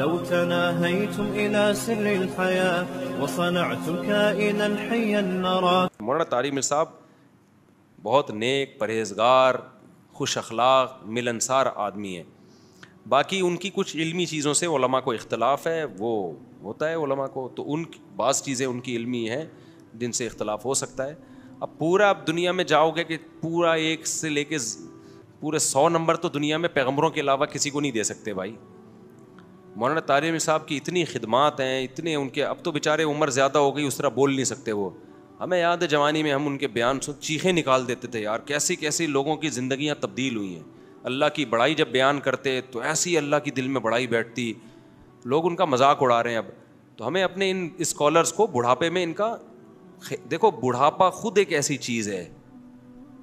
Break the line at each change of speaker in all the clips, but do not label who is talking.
لو تناهيتم إلى سر الحياة وصنعتم كائنا حيا نرى.
مولانا طارق میر صاحب بہت نیک، پرہیزگار، خوش اخلاق، ملنسار آدمی ہیں. باقی ان کی کچھ علمی چیزوں سے علماء کو اختلاف ہے، وہ ہوتا ہے علماء کو، تو ان بعض چیزیں ان کی علمی ہیں جن سے اختلاف ہو سکتا ہے. اب پورا آپ دنیا میں جاؤ گے کہ پورا 1 سے لے کے پورے 100 نمبر تو دنیا میں پیغمبروں کے علاوہ کسی کو نہیں دے سکتے بھائی. مولانا طارق میر صاحب کی اتنی خدمات ہیں، اتنے ان کے، اب تو بیچارے عمر زیادہ ہو گئی، اس طرح بول نہیں سکتے وہ. ہمیں یاد ہے جوانی میں ہم ان کے بیان سن چیخیں نکال دیتے تھے، یار کیسی کیسی لوگوں کی زندگیاں تبدیل ہوئی ہیں. اللہ کی بڑائی جب بیان کرتے تو ایسی اللہ کی دل میں بڑائی بیٹھتی، لوگ ان کا مذاق اڑا رہے ہیں اب. تو ہمیں اپنے ان اسکالرس کو بڑھاپے میں ان کا دیکھو، بڑھاپا خود ایک ایسی چیز ہے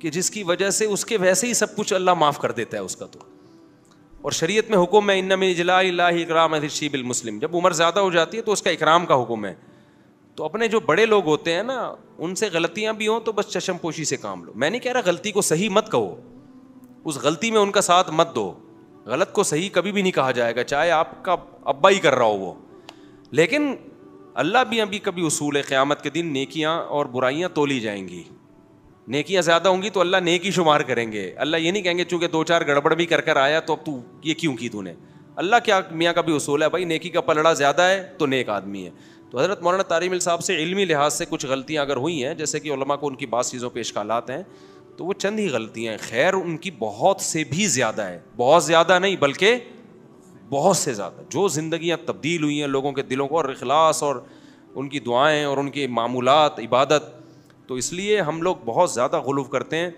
کہ جس کی وجہ سے اس کے ویسے ہی سب کچھ اللہ معاف کر دیتا ہے اس کا. تو اور شریعت میں حکم ہے ان من اجلاء اللہ اکرام الشیب المسلم، جب عمر زیادہ ہو جاتی ہے تو اس کا اکرام کا حکم ہے. تو اپنے جو بڑے لوگ ہوتے ہیں نا، ان سے غلطیاں بھی ہوں تو بس چشم پوشی سے کام لو. میں نہیں کہہ رہا غلطی کو صحیح مت کہو، اس غلطی میں ان کا ساتھ مت دو. غلط کو صحیح کبھی بھی نہیں کہا جائے گا، چاہے آپ کا ابا ہی کر رہا ہو وہ. لیکن اللہ بھی ابھی کبھی اصول ہے، قیامت کے دن نیکیاں اور برائیاں تولی جائیں گی. نیکیاں زیادہ ہوں گی تو اللہ نیکی شمار کریں گے. اللہ یہ نہیں کہیں گے چونکہ 2-4 گڑبڑ بھی کر آیا تو اب تو یہ کیوں کی تو نے. اللہ کیا میاں کا بھی اصول ہے بھائی، نیکی کا پلڑا زیادہ ہے تو نیک آدمی ہے. تو حضرت مولانا طارق میر صاحب سے علمی لحاظ سے کچھ غلطیاں اگر ہوئی ہیں، جیسے کہ علماء کو ان کی بعض چیزوں پہ اشکالات ہیں، تو وہ چند ہی غلطیاں ہیں. خیر ان کی بہت سے بھی زیادہ ہے، بہت زیادہ نہیں بلکہ بہت سے زیادہ، جو زندگیاں تبدیل ہوئی ہیں لوگوں کے دلوں کو، اور اخلاص اور ان کی دعائیں اور ان کے معمولات عبادت. تو اس لیے ہم لوگ بہت زیادہ غلو کرتے ہیں.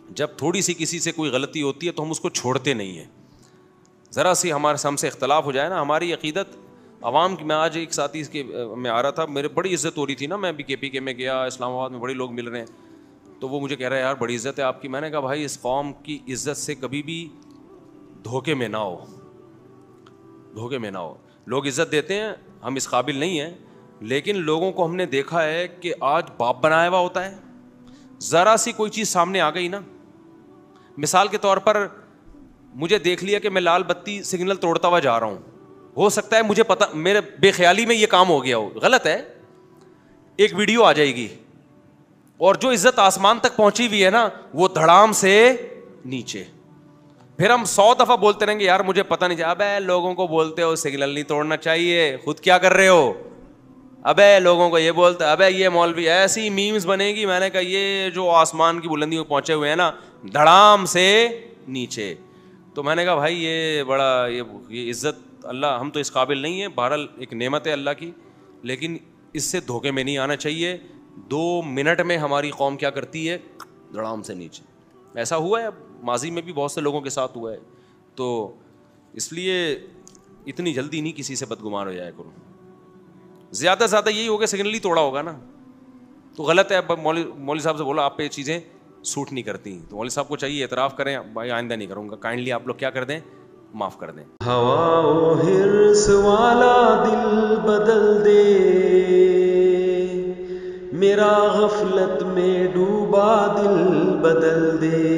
جب تھوڑی سی کسی سے کوئی غلطی ہوتی ہے تو ہم اس کو چھوڑتے نہیں ہیں. ذرا سی ہم سے اختلاف ہو جائے نا، ہماری عقیدت عوام کی. میں آج ایک ساتھی کے میں آ رہا تھا، میرے بڑی عزت ہو رہی تھی نا، میں بھی KPK میں گیا، اسلام آباد میں بڑے لوگ مل رہے ہیں، تو وہ مجھے کہہ رہے ہیں یار بڑی عزت ہے آپ کی. میں نے کہا بھائی اس قوم کی عزت سے کبھی بھی دھوکے میں نہ ہو، دھوکے میں نہ ہو. لوگ عزت دیتے ہیں، ہم اس قابل نہیں ہیں، لیکن لوگوں کو ہم نے دیکھا ہے کہ آج باپ بنایا ہوا ہوتا ہے. ذرا سی کوئی چیز سامنے آ گئی نا، مثال کے طور پر مجھے دیکھ لیا کہ میں لال بتی سگنل توڑتا ہوا جا رہا ہوں، ہو سکتا ہے مجھے پتا، میرے بے خیالی میں یہ کام ہو گیا ہو، غلط ہے، ایک ویڈیو آ جائے گی اور جو عزت آسمان تک پہنچی ہوئی ہے نا وہ دھڑام سے نیچے. پھر ہم 100 دفعہ بولتے رہیں گے یار مجھے پتہ نہیں چلا. ابے لوگوں کو بولتے ہو سگنل نہیں توڑنا چاہیے، خود کیا کر رہے ہو؟ ابے لوگوں کو یہ بولتے، ابے یہ مولوی، ایسی میمز بنے گی. میں نے کہا یہ جو آسمان کی بلندیوں پہنچے ہوئے ہیں نا، دھڑام سے نیچے. تو میں نے کہا بھائی یہ بڑا یہ عزت اللہ، ہم تو اس قابل نہیں ہیں. بہرحال ایک نعمت ہے اللہ کی، لیکن اس سے دھوکے میں نہیں آنا چاہیے. 2 منٹ میں ہماری قوم کیا کرتی ہے؟ دھڑام سے نیچے. ایسا ہوا ہے ماضی میں بھی بہت سے لوگوں کے ساتھ ہوا ہے. تو اس لیے اتنی جلدی نہیں کسی سے بدگمان ہو جایا کرو. زیادہ سے زیادہ یہی ہوگا سگنل ہی توڑا ہوگا نا تو غلط ہے. مولوی صاحب سے بولا آپ پہ یہ چیزیں سوٹ نہیں کرتی، تو مولوی صاحب کو چاہیے اعتراف کریں بھائی آئندہ نہیں کروں گا، کائنڈلی آپ لوگ کیا کر دیں، معاف کر دیں.
ہوا و حرص والا دل بدل دے، میرا غفلت میں ڈوبا دل بدل دے.